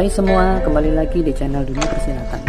Hai semua, kembali lagi di channel Dunia Persilatan.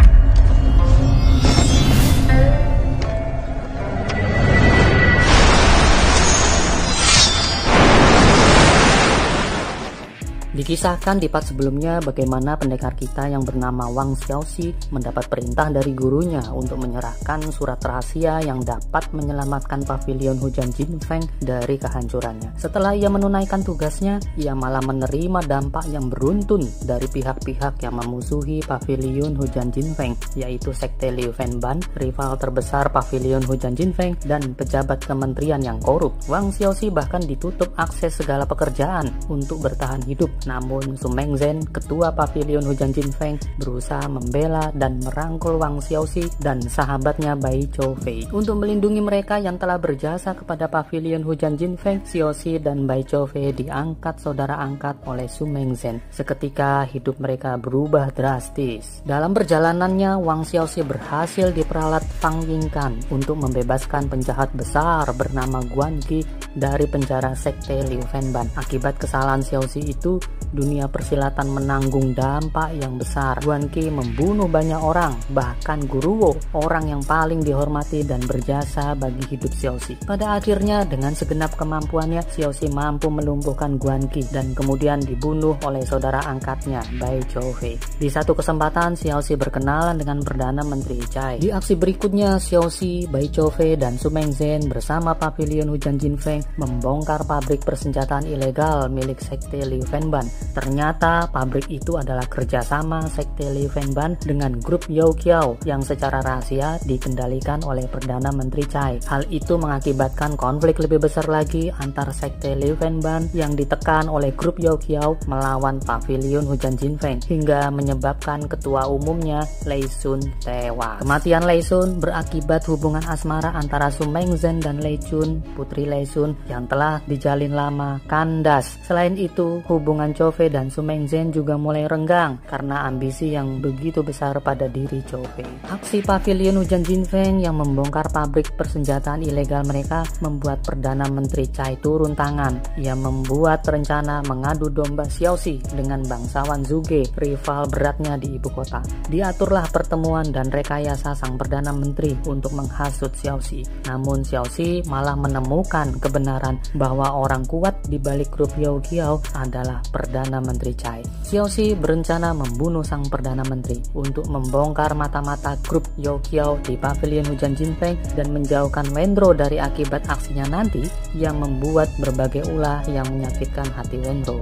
Dikisahkan di part sebelumnya bagaimana pendekar kita yang bernama Wang Xiaoxi mendapat perintah dari gurunya untuk menyerahkan surat rahasia yang dapat menyelamatkan pavilion hujan Jinfeng dari kehancurannya. Setelah ia menunaikan tugasnya, ia malah menerima dampak yang beruntun dari pihak-pihak yang memusuhi pavilion hujan Jinfeng, yaitu sekte Liu Fenban, rival terbesar pavilion hujan Jinfeng, dan pejabat kementerian yang korup. Wang Xiaoxi bahkan ditutup akses segala pekerjaan untuk bertahan hidup. Namun Su Mengzhen, ketua pavilion hujan Jinfeng, berusaha membela dan merangkul Wang Xiaoxi dan sahabatnya Bai Choufei. Untuk melindungi mereka yang telah berjasa kepada pavilion hujan Jinfeng, Xiaoxi dan Bai Choufei diangkat saudara angkat oleh Su Mengzhen. Seketika hidup mereka berubah drastis. Dalam perjalanannya, Wang Xiaoxi berhasil diperalat Fang Yingkan untuk membebaskan penjahat besar bernama Guan Qi dari penjara sekte Liu Fenban. Akibat kesalahan Xiaoxi itu, dunia persilatan menanggung dampak yang besar. Guan Qi membunuh banyak orang, bahkan Guruwo, orang yang paling dihormati dan berjasa bagi hidup Xiaoxi. Pada akhirnya, dengan segenap kemampuannya, Xiaoxi mampu melumpuhkan Guan Qi dan kemudian dibunuh oleh saudara angkatnya, Bai Choufei. Di satu kesempatan, Xiaoxi berkenalan dengan Perdana Menteri Cai. Di aksi berikutnya, Xiaoxi, Bai Choufei, dan Su Mengzhen bersama pavilion hujan Jinfeng membongkar pabrik persenjataan ilegal milik sekte Liu Fenban. Ternyata pabrik itu adalah kerjasama sekte Liu Fenban dengan grup Youqiao yang secara rahasia dikendalikan oleh Perdana Menteri Cai. Hal itu mengakibatkan konflik lebih besar lagi antara sekte Liu Fenban yang ditekan oleh grup Youqiao melawan pavilion hujan Jinfeng hingga menyebabkan ketua umumnya Lei Sun tewas. Kematian Lei Sun berakibat hubungan asmara antara Su Mengzhen dan Lei Chun, putri Lei Sun, yang telah dijalin lama kandas. Selain itu, hubungan Choufei dan Su Mengzhen juga mulai renggang karena ambisi yang begitu besar pada diri Choufei. Aksi pavilion hujan Jinfeng yang membongkar pabrik persenjataan ilegal mereka membuat Perdana Menteri Cai turun tangan. Ia membuat rencana mengadu domba Xiaoxi dengan bangsawan Zhuge, rival beratnya di ibu kota. Diaturlah pertemuan dan rekayasa sang Perdana Menteri untuk menghasut Xiaoxi. Namun Xiaoxi malah menemukan kebenaran bahwa orang kuat di balik grup Youqiao adalah Perdana Menteri Cai. Xiaoxi berencana membunuh sang Perdana Menteri untuk membongkar mata-mata grup Youqiao di pavilion hujan Jinfeng dan menjauhkan Wenro dari akibat aksinya nanti yang membuat berbagai ulah yang menyakitkan hati Wenro.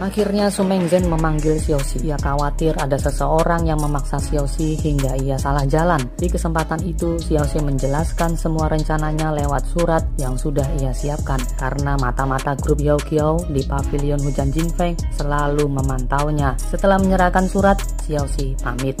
Akhirnya Su Mengzhen memanggil Xiaoxi. Ia khawatir ada seseorang yang memaksa Xiaoxi hingga ia salah jalan. Di kesempatan itu, Xiaoxi menjelaskan semua rencananya lewat surat yang sudah ia siapkan karena mata-mata grup Youqiao di pavilion hujan Jinfeng selalu memantaunya. Setelah menyerahkan surat, Xiaoxi pamit.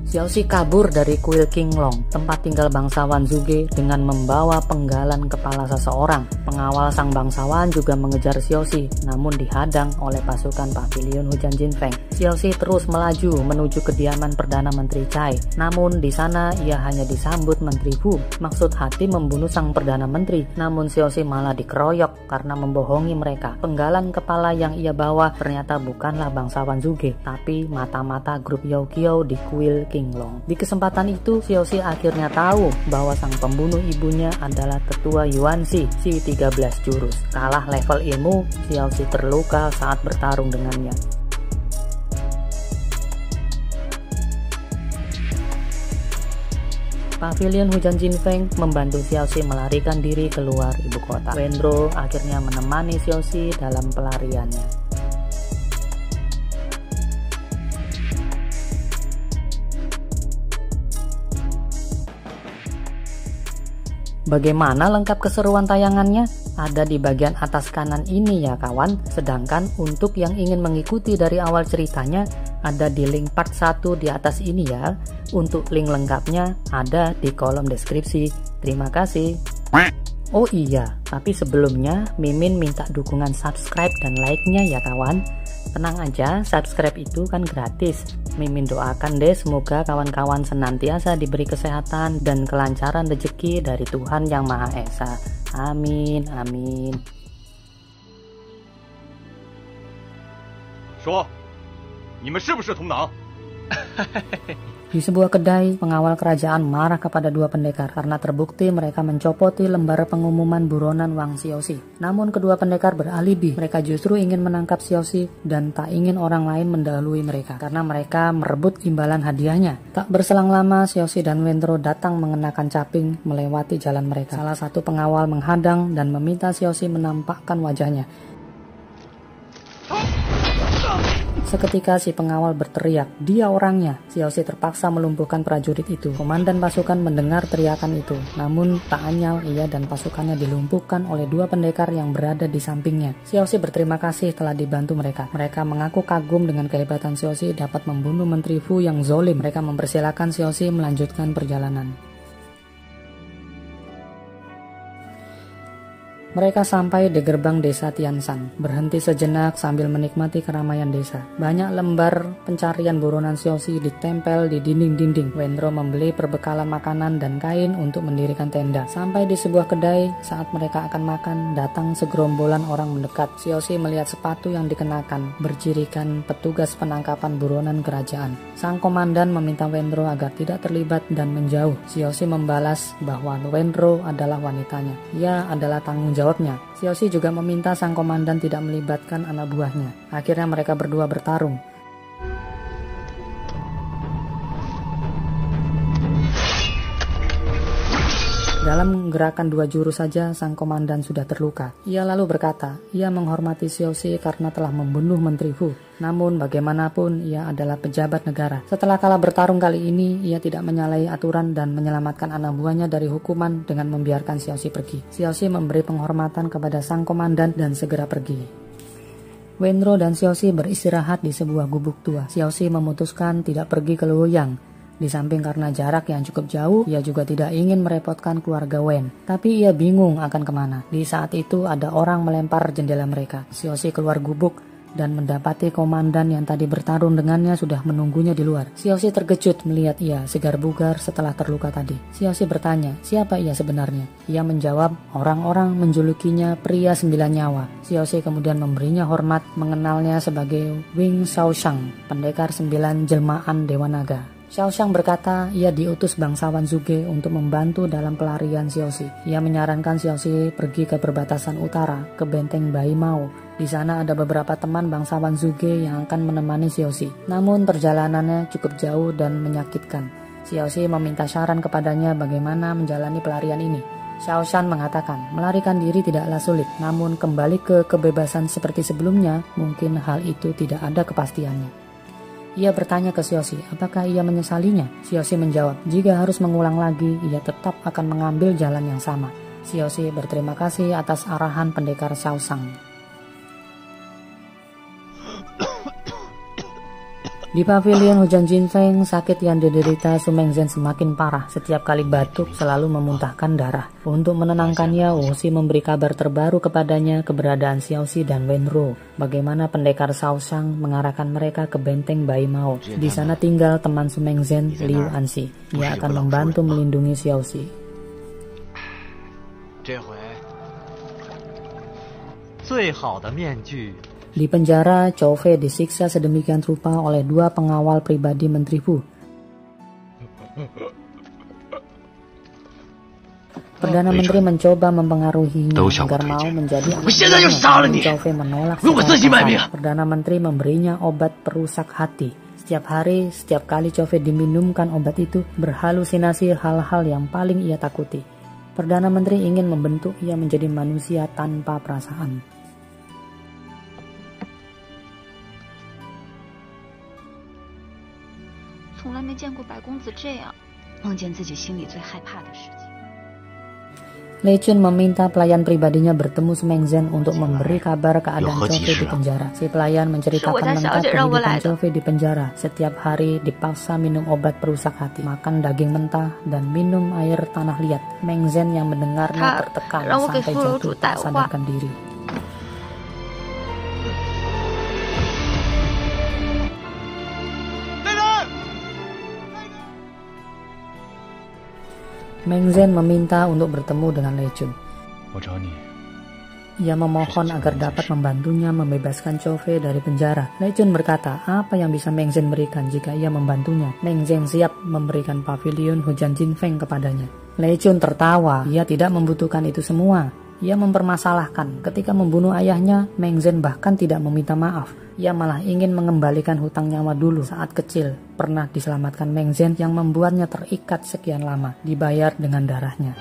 Xiaoxi kabur dari kuil Qinglong, tempat tinggal bangsawan Zhuge, dengan membawa penggalan kepala seseorang. Pengawal sang bangsawan juga mengejar Xiaoxi, namun dihadang oleh pasukan pavilion hujan Jinfeng. Xiaoxi terus melaju menuju kediaman Perdana Menteri Cai. Namun di sana ia hanya disambut Menteri Hu. Maksud hati membunuh sang Perdana Menteri, namun Xiaoxi malah dikeroyok karena membohongi mereka. Penggalan kepala yang ia bawa ternyata bukanlah bangsawan Zhuge, tapi mata-mata grup Youqiao di kuil Qinglong. Di kesempatan itu, Xiaoxi akhirnya tahu bahwa sang pembunuh ibunya adalah ketua Yuanxi, si 13 jurus. Kalah level ilmu, Xiaoxi terluka saat bertarung dengannya. Pavilion hujan Jinfeng membantu Xiaoxi melarikan diri keluar ibu kota. Wenro akhirnya menemani Xiaoxi dalam pelariannya. Bagaimana lengkap keseruan tayangannya? Ada di bagian atas kanan ini ya kawan. Sedangkan untuk yang ingin mengikuti dari awal ceritanya, ada di link part 1 di atas ini ya. Untuk link lengkapnya ada di kolom deskripsi. Terima kasih. Oh iya, tapi sebelumnya Mimin minta dukungan subscribe dan like-nya ya kawan. Tenang aja, subscribe itu kan gratis. Mimin doakan deh semoga kawan-kawan senantiasa diberi kesehatan dan kelancaran rezeki dari Tuhan Yang Maha Esa. Amin, amin. 说，你们是不是同党？ Di sebuah kedai, pengawal kerajaan marah kepada dua pendekar karena terbukti mereka mencopoti lembar pengumuman buronan Wang Xiaoxi. Namun kedua pendekar beralibi, mereka justru ingin menangkap Xiaoxi dan tak ingin orang lain mendahului mereka karena mereka merebut imbalan hadiahnya. Tak berselang lama, Xiaoxi dan Wenro datang mengenakan caping melewati jalan mereka. Salah satu pengawal menghadang dan meminta Xiaoxi menampakkan wajahnya. Seketika si pengawal berteriak, dia orangnya. Xiaoxi terpaksa melumpuhkan prajurit itu. Komandan pasukan mendengar teriakan itu. Namun tak anyal ia dan pasukannya dilumpuhkan oleh dua pendekar yang berada di sampingnya. Xiaoxi berterima kasih telah dibantu mereka. Mereka mengaku kagum dengan kehebatan Xiaoxi dapat membunuh Menteri Fu yang zolim. Mereka mempersilahkan Xiaoxi melanjutkan perjalanan. Mereka sampai di gerbang desa Tianshan, berhenti sejenak sambil menikmati keramaian desa. Banyak lembar pencarian buronan Xiaoxi ditempel di dinding-dinding. Wenro membeli perbekalan makanan dan kain untuk mendirikan tenda. Sampai di sebuah kedai, saat mereka akan makan, datang segerombolan orang mendekat. Xiaoxi melihat sepatu yang dikenakan, bercirikan petugas penangkapan buronan kerajaan. Sang komandan meminta Wenro agar tidak terlibat dan menjauh. Xiaoxi membalas bahwa Wenro adalah wanitanya. Ia adalah tanggung jawabnya. Xiaoxi juga meminta sang komandan tidak melibatkan anak buahnya. Akhirnya mereka berdua bertarung. Dalam gerakan dua jurus saja, sang komandan sudah terluka. Ia lalu berkata, ia menghormati Xiaoxi karena telah membunuh Menteri Fu. Namun bagaimanapun ia adalah pejabat negara. Setelah kalah bertarung kali ini, ia tidak menyalahi aturan dan menyelamatkan anak buahnya dari hukuman dengan membiarkan Xiaoxi pergi. Xiaoxi memberi penghormatan kepada sang komandan dan segera pergi. Wenro dan Xiaoxi beristirahat di sebuah gubuk tua. Xiaoxi memutuskan tidak pergi ke Luoyang. Di samping karena jarak yang cukup jauh, ia juga tidak ingin merepotkan keluarga Wen. Tapi ia bingung akan kemana. Di saat itu ada orang melempar jendela mereka. Xiaoxi keluar gubuk dan mendapati komandan yang tadi bertarung dengannya sudah menunggunya di luar. Xiaoxi terkejut melihat ia segar bugar setelah terluka tadi. Xiaoxi bertanya, siapa ia sebenarnya? Ia menjawab, orang-orang menjulukinya pria 9 nyawa. Xiaoxi kemudian memberinya hormat mengenalnya sebagai Wing Xiaoshang, pendekar 9 jelmaan Dewa Naga. Xiaoshang berkata ia diutus bangsawan Zhuge untuk membantu dalam pelarian Xiaoxi. Ia menyarankan Xiaoxi pergi ke perbatasan utara, ke benteng Bai Mao. Di sana ada beberapa teman bangsawan Zhuge yang akan menemani Xiaoxi. Namun perjalanannya cukup jauh dan menyakitkan. Xiaoxi meminta saran kepadanya bagaimana menjalani pelarian ini. Xiaoshang mengatakan melarikan diri tidaklah sulit, namun kembali ke kebebasan seperti sebelumnya mungkin hal itu tidak ada kepastiannya. Ia bertanya ke Xiaoxi, apakah ia menyesalinya? Xiaoxi menjawab, jika harus mengulang lagi, ia tetap akan mengambil jalan yang sama. Xiaoxi berterima kasih atas arahan pendekar Xiaoshang. Di pavilion hujan Jinfeng, sakit yang diderita Su Mengzhen semakin parah. Setiap kali batuk selalu memuntahkan darah. Untuk menenangkannya, Wuxi memberi kabar terbaru kepadanya keberadaan Xiaoxi dan Wenro. Bagaimana pendekar Xiaoshang mengarahkan mereka ke benteng Bai Mao. Di sana tinggal teman Su Mengzhen, Liu Anxi. Ia akan membantu melindungi Xiaoxi. Di penjara, Chou Fei disiksa sedemikian rupa oleh dua pengawal pribadi Menteri Fu. Perdana Menteri mencoba mempengaruhinya agar mau menjadi anak buahnya. Chou Fei menolak secara. Perdana Menteri memberinya obat perusak hati. Setiap hari, setiap kali Chou Fei diminumkan obat itu, berhalusinasi hal-hal yang paling ia takuti. Perdana Menteri ingin membentuk ia menjadi manusia tanpa perasaan. 从来没见过白公子这样，梦见自己心里最害怕的事情。 Lei Chun meminta pelayan pribadinya bertemu Su Mengzhen untuk memberi kabar keadaan Chou Fei di penjara. Si pelayan menceritakan lengkap kehidupan Chou Fei di penjara. Setiap hari dipaksa minum obat perusak hati, makan daging mentah, dan minum air tanah liat. Mengzhen yang mendengarnya tertekan sampai jatuh tak sadarkan diri. Mengzhen meminta untuk bertemu dengan Lei Chun. Ia memohon agar dapat membantunya membebaskan Chou Fei dari penjara. Lei Chun berkata, apa yang bisa Meng Zhen berikan jika ia membantunya? Meng Zhen siap memberikan pavilion hujan Jin Feng kepadanya. Lei Chun tertawa, ia tidak membutuhkan itu semua. Ia mempermasalahkan, ketika membunuh ayahnya, Meng Zhen bahkan tidak meminta maaf. Ia malah ingin mengembalikan hutang nyawa dulu saat kecil. Pernah diselamatkan Meng Zhen yang membuatnya terikat sekian lama, dibayar dengan darahnya.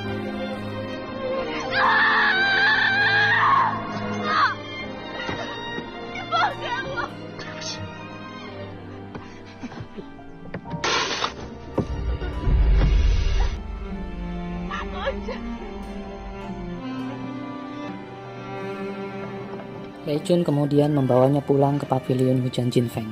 Lei Chun kemudian membawanya pulang ke pavilion hujan Jin Feng.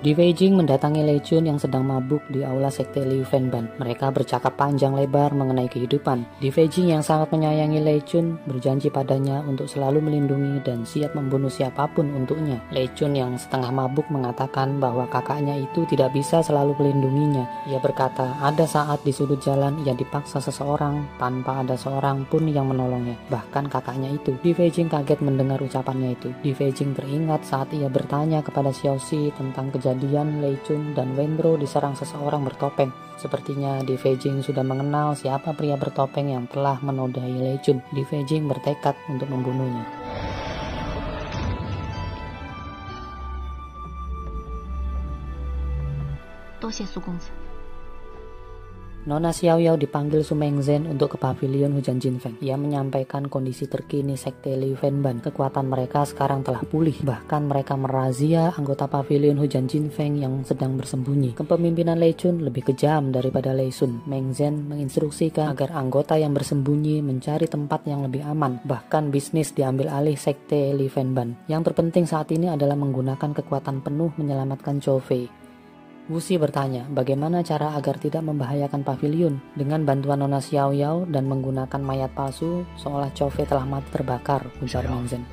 Di Beijing mendatangi Lei Chun yang sedang mabuk di aula sekte Liu Fenban. Mereka bercakap panjang lebar mengenai kehidupan. Di Beijing yang sangat menyayangi Lei Chun berjanji padanya untuk selalu melindungi dan siap membunuh siapapun untuknya. Lei Chun yang setengah mabuk mengatakan bahwa kakaknya itu tidak bisa selalu melindunginya. Ia berkata ada saat di sudut jalan ia dipaksa seseorang tanpa ada seorang pun yang menolongnya. Bahkan kakaknya itu. Di Beijing kaget mendengar ucapannya itu. Di Beijing teringat saat ia bertanya kepada Xiaoxi tentang kejadian Lei Chun dan Wenro diserang seseorang bertopeng. Sepertinya Di Beijing sudah mengenal siapa pria bertopeng yang telah menodai Lei Chun. Di Beijing bertekad untuk membunuhnya. Nona Xiaoyao dipanggil Su Meng Zhen untuk ke pavilion hujan Jin Feng. Ia menyampaikan kondisi terkini sekte Liu Fenban. Kekuatan mereka sekarang telah pulih. Bahkan mereka merazia anggota pavilion hujan Jin Feng yang sedang bersembunyi. Kepemimpinan Lei Chun lebih kejam daripada Lei Sun. Meng Zhen menginstruksikan agar anggota yang bersembunyi mencari tempat yang lebih aman. Bahkan bisnis diambil alih sekte Liu Fenban. Yang terpenting saat ini adalah menggunakan kekuatan penuh menyelamatkan Chou Fei. Wuxi bertanya, bagaimana cara agar tidak membahayakan pavilion? Dengan bantuan Nona Xiaoyao dan menggunakan mayat palsu, seolah Chou Fei telah mati terbakar, ujar Meng Zhen.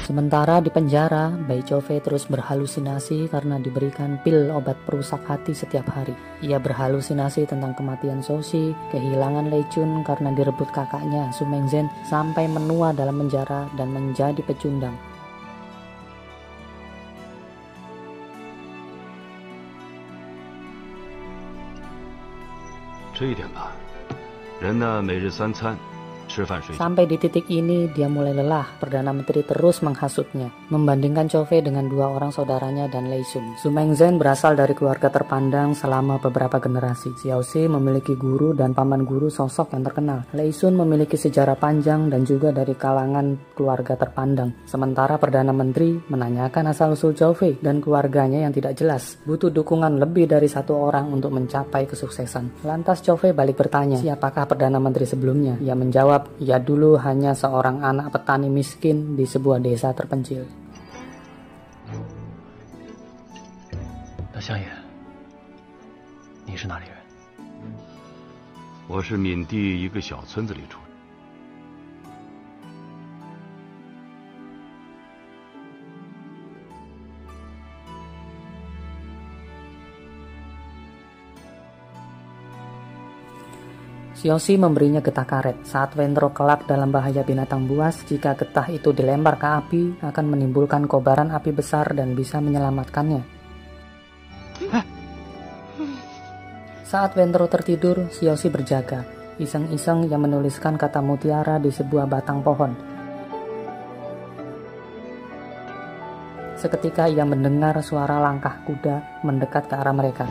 Sementara di penjara, Bai Chou Fei terus berhalusinasi karena diberikan pil obat perusak hati setiap hari. Ia berhalusinasi tentang kematian Xiaoxi, kehilangan Lei Chun karena direbut kakaknya Su Meng Zhen, sampai menua dalam penjara dan menjadi pecundang. Sampai di titik ini, dia mulai lelah. Perdana Menteri terus menghasutnya, membandingkan Chou Fei dengan dua orang saudaranya dan Lei Sun. Su Meng Zhen berasal dari keluarga terpandang selama beberapa generasi. Xiaoxi memiliki guru dan paman guru sosok yang terkenal. Lei Sun memiliki sejarah panjang dan juga dari kalangan keluarga terpandang. Sementara Perdana Menteri menanyakan asal-usul Chou Fei dan keluarganya yang tidak jelas. Butuh dukungan lebih dari satu orang untuk mencapai kesuksesan. Lantas Chou Fei balik bertanya, siapakah Perdana Menteri sebelumnya? Ia menjawab, ia dulu hanya seorang anak petani miskin di sebuah desa terpencil. Xiaoxi memberinya getah karet. Saat Wenro kelak dalam bahaya binatang buas, jika getah itu dilempar ke api, akan menimbulkan kobaran api besar dan bisa menyelamatkannya. Saat Wenro tertidur, Xiaoxi berjaga. Iseng-iseng ia menuliskan kata mutiara di sebuah batang pohon. Seketika ia mendengar suara langkah kuda mendekat ke arah mereka.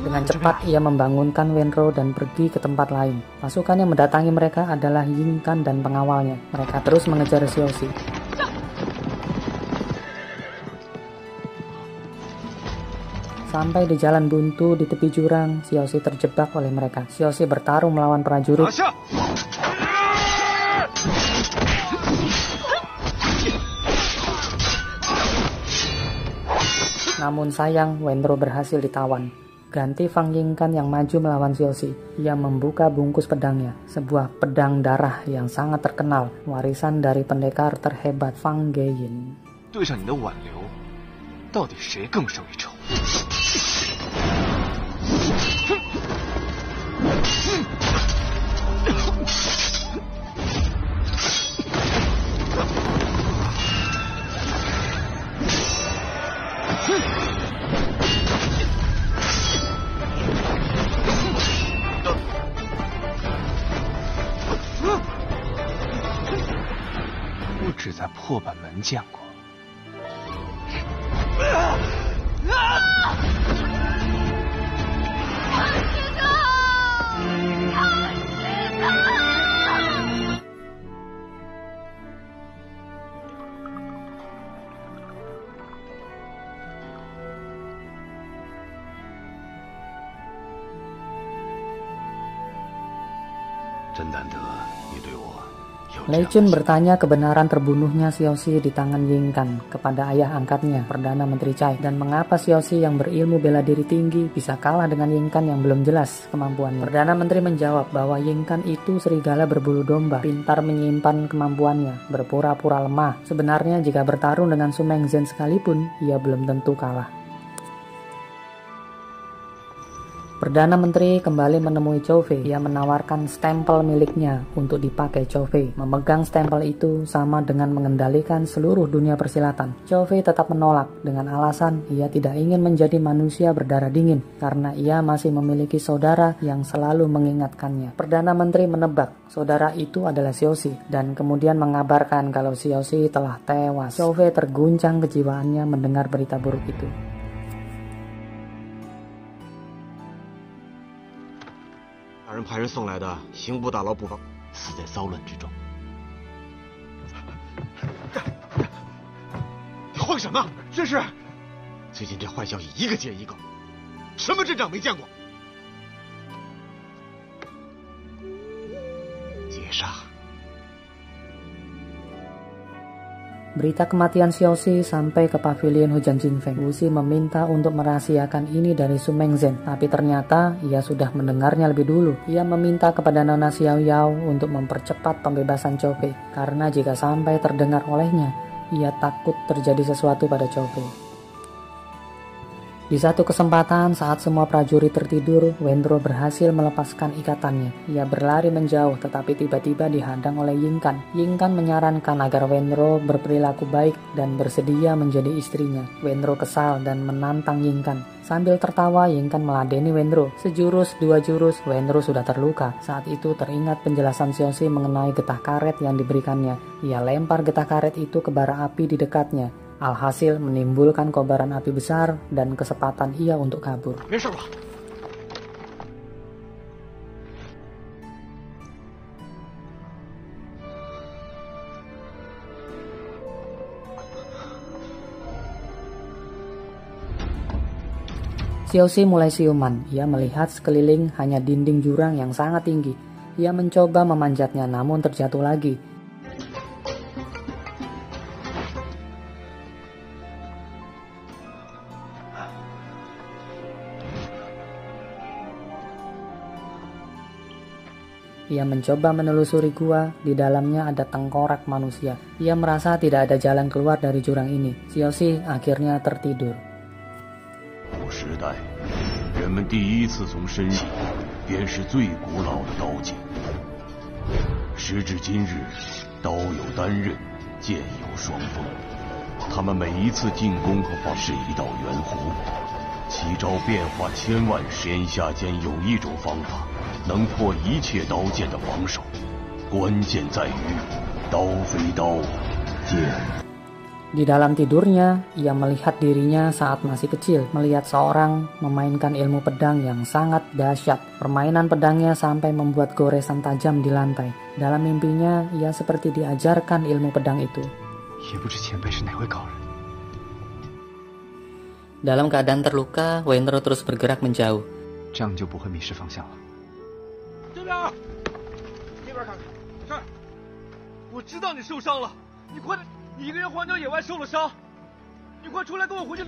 Dengan cepat ia membangunkan Wenro dan pergi ke tempat lain. Pasukan yang mendatangi mereka adalah Ying Kan dan pengawalnya. Mereka terus mengejar Xiaoxi. Sampai di jalan buntu di tepi jurang, Xiaoxi terjebak oleh mereka. Xiaoxi bertarung melawan prajurit. Namun sayang, Wenro berhasil ditawan. Ganti Fang Yingkan yang maju melawan Xiaoxi. Ia membuka bungkus pedangnya, sebuah pedang darah yang sangat terkenal, warisan dari pendekar terhebat Fang Geyin. 对上你的挽留，到底谁更胜一筹？ 我只在破板门见过。 真难得你对我有这样的 Lei Chun bertanya kebenaran terbunuhnya Xiaoxi di tangan Yingkan kepada ayah angkatnya, Perdana Menteri Cai, dan mengapa Xiaoxi yang berilmu bela diri tinggi bisa kalah dengan Yingkan yang belum jelas kemampuannya. Perdana Menteri menjawab bahwa Yingkan itu serigala berbulu domba, pintar menyimpan kemampuannya, berpura-pura lemah. Sebenarnya jika bertarung dengan Su Mengzhen sekalipun, ia belum tentu kalah. Perdana Menteri kembali menemui Chou Fei. Ia menawarkan stempel miliknya untuk dipakai Chou Fei. Memegang stempel itu sama dengan mengendalikan seluruh dunia persilatan. Chou Fei tetap menolak dengan alasan ia tidak ingin menjadi manusia berdarah dingin karena ia masih memiliki saudara yang selalu mengingatkannya. Perdana Menteri menebak saudara itu adalah Xiaoxi dan kemudian mengabarkan kalau Xiaoxi telah tewas. Chou Fei terguncang kejiwaannya mendengar berita buruk itu. 大人派人送来的刑部大牢布防，死在骚乱之中。你慌什么？这是最近这坏消息一个接一个，什么阵仗没见过？劫杀。 Berita kematian Xiaoxi sampai ke pavilion Hujan Jinfeng. Wuxi meminta untuk merahasiakan ini dari Su Mengzhen, tapi ternyata ia sudah mendengarnya lebih dulu. Ia meminta kepada Nona Xiao Yao untuk mempercepat pembebasan Chou Fei, karena jika sampai terdengar olehnya, ia takut terjadi sesuatu pada Chou Fei. Di satu kesempatan saat semua prajurit tertidur, Wenro berhasil melepaskan ikatannya. Ia berlari menjauh tetapi tiba-tiba dihadang oleh Yingkan. Yingkan menyarankan agar Wenro berperilaku baik dan bersedia menjadi istrinya. Wenro kesal dan menantang Yingkan. Sambil tertawa, Yingkan meladeni Wenro. Sejurus, dua jurus, Wenro sudah terluka. Saat itu teringat penjelasan Xiaoxi mengenai getah karet yang diberikannya. Ia lempar getah karet itu ke bara api di dekatnya. Alhasil menimbulkan kobaran api besar dan kesempatan ia untuk kabur. Xiaoxi mulai siuman. Ia melihat sekeliling hanya dinding jurang yang sangat tinggi. Ia mencoba memanjatnya namun terjatuh lagi. Ia mencoba menelusuri gua, di dalamnya ada tengkorak manusia. Ia merasa tidak ada jalan keluar dari jurang ini. Xiaoxi akhirnya tertidur. 古时代，人们第一次从身系，便是最古老的刀剑。时至今日，刀有单刃，剑有双锋，他们每一次进攻和防是一道圆弧，其招变化千万，天下间有一种方法。 能破一切刀剑的防守，关键在于刀非刀，剑。Di dalam tidurnya, ia melihat dirinya saat masih kecil, melihat seorang memainkan ilmu pedang yang sangat dahsyat. Permainan pedangnya sampai membuat goresan tajam di lantai. Dalam mimpinya, ia seperti diajarkan ilmu pedang itu. Dalam keadaan terluka, Wenro terus bergerak menjauh. 这样就不会迷失方向了。 这边，那边看看，这儿，我知道你受伤了，你快点，你一个人荒郊野外受了伤，你快出来跟我回去。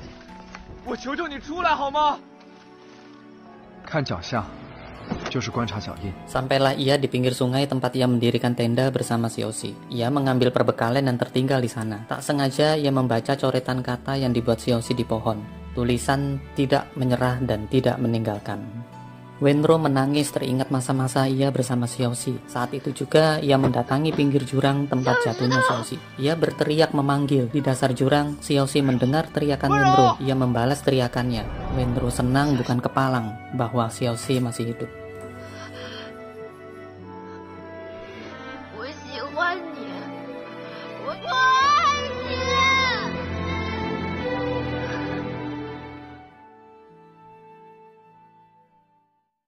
我求求你出来好吗？看脚下，就是观察脚印。 Sampailah ia di pinggir sungai tempat ia mendirikan tenda bersama Xiaoxi. Ia mengambil perbekalan dan tertinggal di sana. Tak sengaja ia membaca coretan kata yang dibuat Xiaoxi di pohon. Tulisan tidak menyerah dan tidak meninggalkan. Wenro menangis teringat masa-masa ia bersama Xiaoxi. Saat itu juga ia mendatangi pinggir jurang tempat jatuhnya Xiaoxi. Ia berteriak memanggil. Di dasar jurang, Xiaoxi mendengar teriakan Wenro. Ia membalas teriakannya. Wenro senang bukan kepalang bahwa Xiaoxi masih hidup.